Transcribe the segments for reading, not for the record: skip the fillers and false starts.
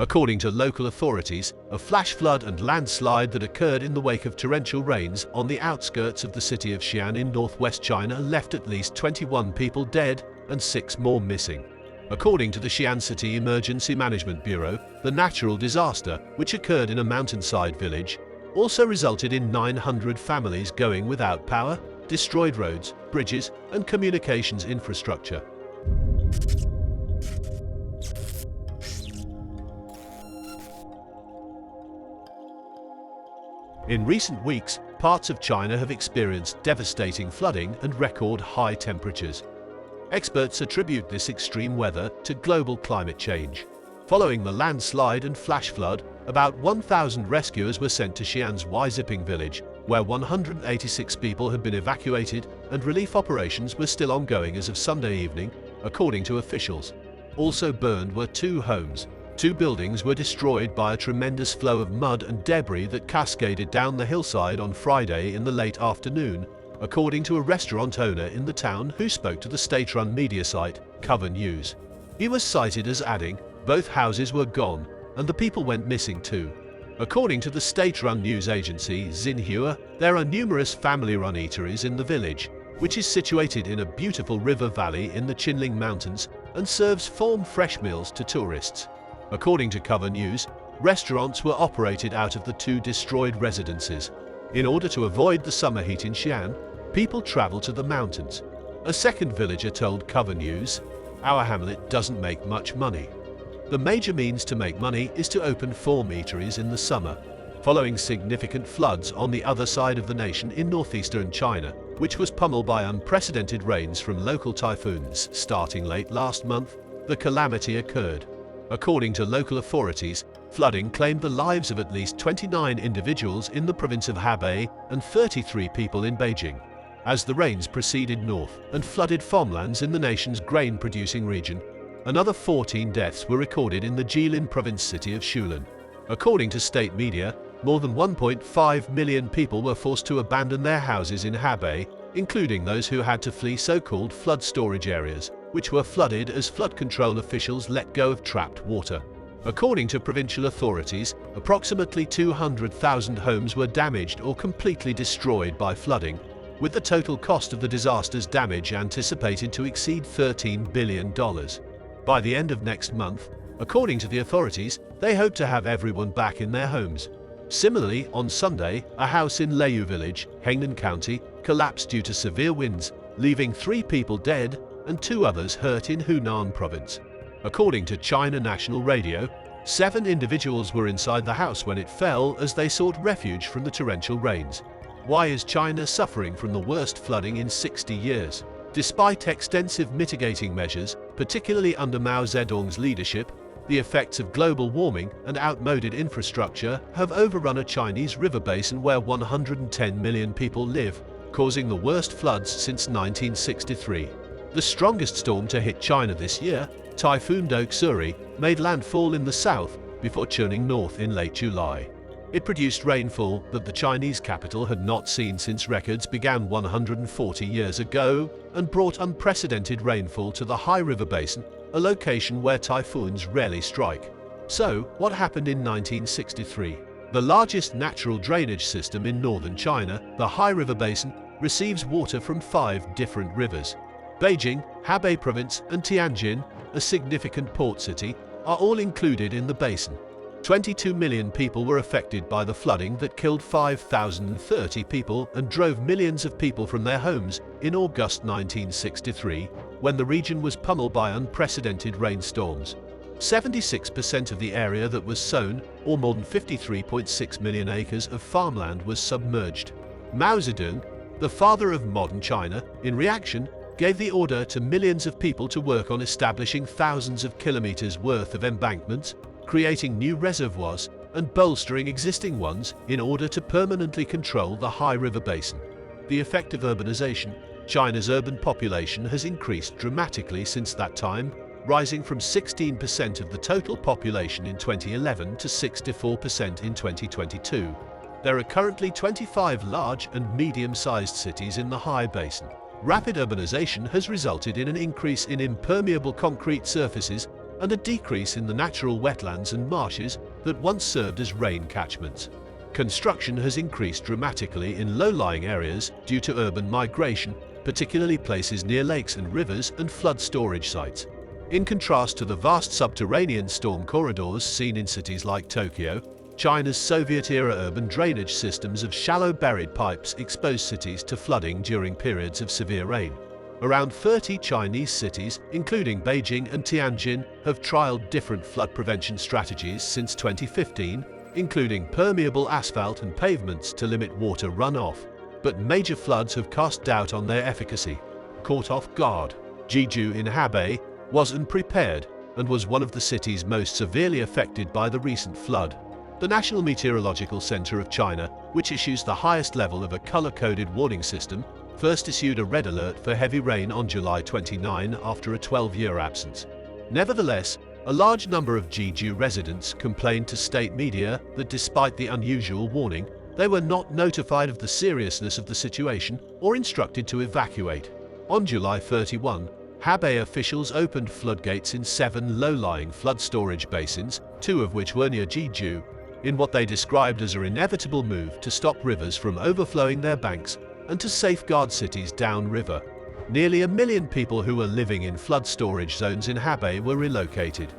According to local authorities, a flash flood and landslide that occurred in the wake of torrential rains on the outskirts of the city of Xi'an in northwest China left at least 21 people dead and 6 more missing. According to the Xi'an City Emergency Management Bureau, the natural disaster, which occurred in a mountainside village, also resulted in 900 families going without power, destroyed roads, bridges, and communications infrastructure. In recent weeks, parts of China have experienced devastating flooding and record high temperatures. Experts attribute this extreme weather to global climate change. Following the landslide and flash flood, about 1,000 rescuers were sent to Xi'an's Weiziping village, where 186 people had been evacuated and relief operations were still ongoing as of Sunday evening, according to officials. Also burned were 2 homes. 2 buildings were destroyed by a tremendous flow of mud and debris that cascaded down the hillside on Friday in the late afternoon, according to a restaurant owner in the town who spoke to the state-run media site, Cover News. He was cited as adding, "Both houses were gone, and the people went missing too." According to the state-run news agency Xinhua, there are numerous family-run eateries in the village, which is situated in a beautiful river valley in the Qinling Mountains and serves farm fresh meals to tourists. According to Cover News, restaurants were operated out of the 2 destroyed residences. In order to avoid the summer heat in Xi'an, people travel to the mountains. A second villager told Cover News, "Our hamlet doesn't make much money. The major means to make money is to open farm eateries in the summer." Following significant floods on the other side of the nation in northeastern China, which was pummeled by unprecedented rains from local typhoons starting late last month, the calamity occurred. According to local authorities, flooding claimed the lives of at least 29 individuals in the province of Hebei and 33 people in Beijing. As the rains proceeded north and flooded farmlands in the nation's grain-producing region, another 14 deaths were recorded in the Jilin province city of Xi'an. According to state media, more than 1.5 million people were forced to abandon their houses in Hebei, including those who had to flee so-called flood storage areas, which were flooded as flood control officials let go of trapped water. According to provincial authorities, approximately 200,000 homes were damaged or completely destroyed by flooding, with the total cost of the disaster's damage anticipated to exceed $13 billion. By the end of next month, according to the authorities, they hope to have everyone back in their homes. Similarly, on Sunday, a house in Leiyu village, Hainan County, collapsed due to severe winds, leaving 3 people dead and 2 others hurt in Hunan province. According to China National Radio, 7 individuals were inside the house when it fell as they sought refuge from the torrential rains. Why is China suffering from the worst flooding in 60 years? Despite extensive mitigating measures, particularly under Mao Zedong's leadership, the effects of global warming and outmoded infrastructure have overrun a Chinese river basin where 110 million people live, causing the worst floods since 1963. The strongest storm to hit China this year, Typhoon Doksuri, made landfall in the south before churning north in late July. It produced rainfall that the Chinese capital had not seen since records began 140 years ago and brought unprecedented rainfall to the High River Basin, a location where typhoons rarely strike. So, what happened in 1963? The largest natural drainage system in northern China, the High River Basin, receives water from 5 different rivers. Beijing, Hebei Province, and Tianjin, a significant port city, are all included in the basin. 22 million people were affected by the flooding that killed 5,030 people and drove millions of people from their homes in August 1963, when the region was pummeled by unprecedented rainstorms. 76% of the area that was sown, or more than 53.6 million acres of farmland, was submerged. Mao Zedong, the father of modern China, in reaction, gave the order to millions of people to work on establishing thousands of kilometers worth of embankments, creating new reservoirs, and bolstering existing ones in order to permanently control the High River Basin. The effect of urbanization. China's urban population has increased dramatically since that time, rising from 16% of the total population in 2011 to 64% in 2022. There are currently 25 large and medium-sized cities in the High Basin. Rapid urbanization has resulted in an increase in impermeable concrete surfaces, and a decrease in the natural wetlands and marshes that once served as rain catchments. Construction has increased dramatically in low-lying areas due to urban migration, particularly places near lakes and rivers and flood storage sites. In contrast to the vast subterranean storm corridors seen in cities like Tokyo, China's Soviet-era urban drainage systems of shallow buried pipes expose cities to flooding during periods of severe rain. Around 30 Chinese cities, including Beijing and Tianjin, have trialed different flood prevention strategies since 2015, including permeable asphalt and pavements to limit water runoff. But major floods have cast doubt on their efficacy. Caught off guard, Jeju in Hebei was unprepared and was one of the cities most severely affected by the recent flood. The National Meteorological Center of China, which issues the highest level of a color-coded warning system, first issued a red alert for heavy rain on July 29 after a 12-year absence. Nevertheless, a large number of Jeju residents complained to state media that despite the unusual warning, they were not notified of the seriousness of the situation or instructed to evacuate. On July 31, Hebei officials opened floodgates in 7 low-lying flood storage basins, 2 of which were near Jeju, in what they described as an inevitable move to stop rivers from overflowing their banks and to safeguard cities downriver. Nearly 1 million people who were living in flood storage zones in Hebei were relocated.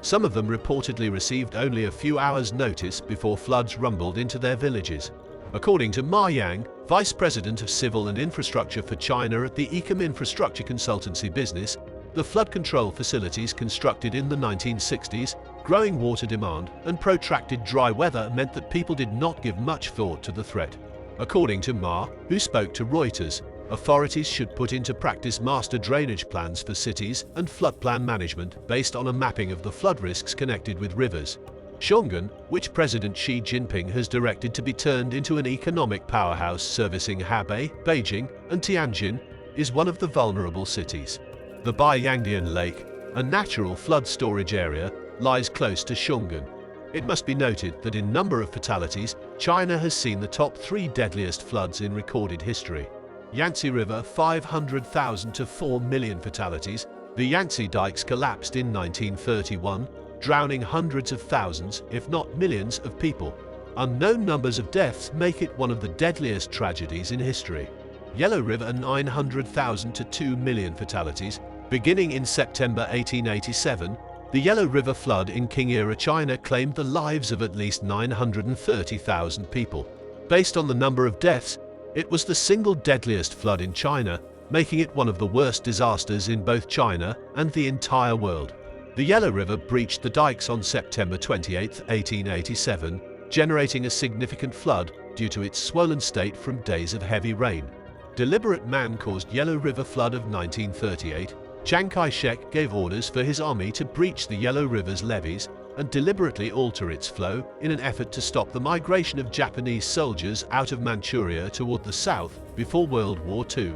Some of them reportedly received only a few hours' notice before floods rumbled into their villages. According to Ma Yang, Vice President of Civil and Infrastructure for China at the Ecom Infrastructure Consultancy business, the flood control facilities constructed in the 1960s, growing water demand, and protracted dry weather meant that people did not give much thought to the threat. According to Ma, who spoke to Reuters, authorities should put into practice master drainage plans for cities and floodplain management based on a mapping of the flood risks connected with rivers. Xi'an, which President Xi Jinping has directed to be turned into an economic powerhouse servicing Hebei, Beijing, and Tianjin, is one of the vulnerable cities. The Baiyangdian Lake, a natural flood storage area, lies close to Xi'an. It must be noted that in number of fatalities, China has seen the top 3 deadliest floods in recorded history. Yangtze River 500,000 to 4 million fatalities. The Yangtze dikes collapsed in 1931, drowning hundreds of thousands, if not millions, of people. Unknown numbers of deaths make it one of the deadliest tragedies in history. Yellow River 900,000 to 2 million fatalities. Beginning in September 1887, the Yellow River flood in Qing-era China claimed the lives of at least 930,000 people. Based on the number of deaths, it was the single deadliest flood in China, making it one of the worst disasters in both China and the entire world. The Yellow River breached the dikes on September 28, 1887, generating a significant flood due to its swollen state from days of heavy rain. Deliberate man-caused Yellow River flood of 1938, Chiang Kai-shek gave orders for his army to breach the Yellow River's levees and deliberately alter its flow in an effort to stop the migration of Japanese soldiers out of Manchuria toward the south before World War II.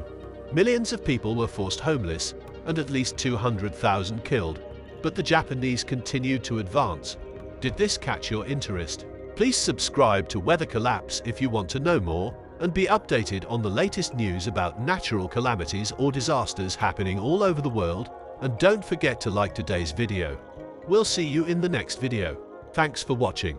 Millions of people were forced homeless and at least 200,000 killed, but the Japanese continued to advance. Did this catch your interest? Please subscribe to Weather Collapse if you want to know more and be updated on the latest news about natural calamities or disasters happening all over the world, and don't forget to like today's video. We'll see you in the next video. Thanks for watching.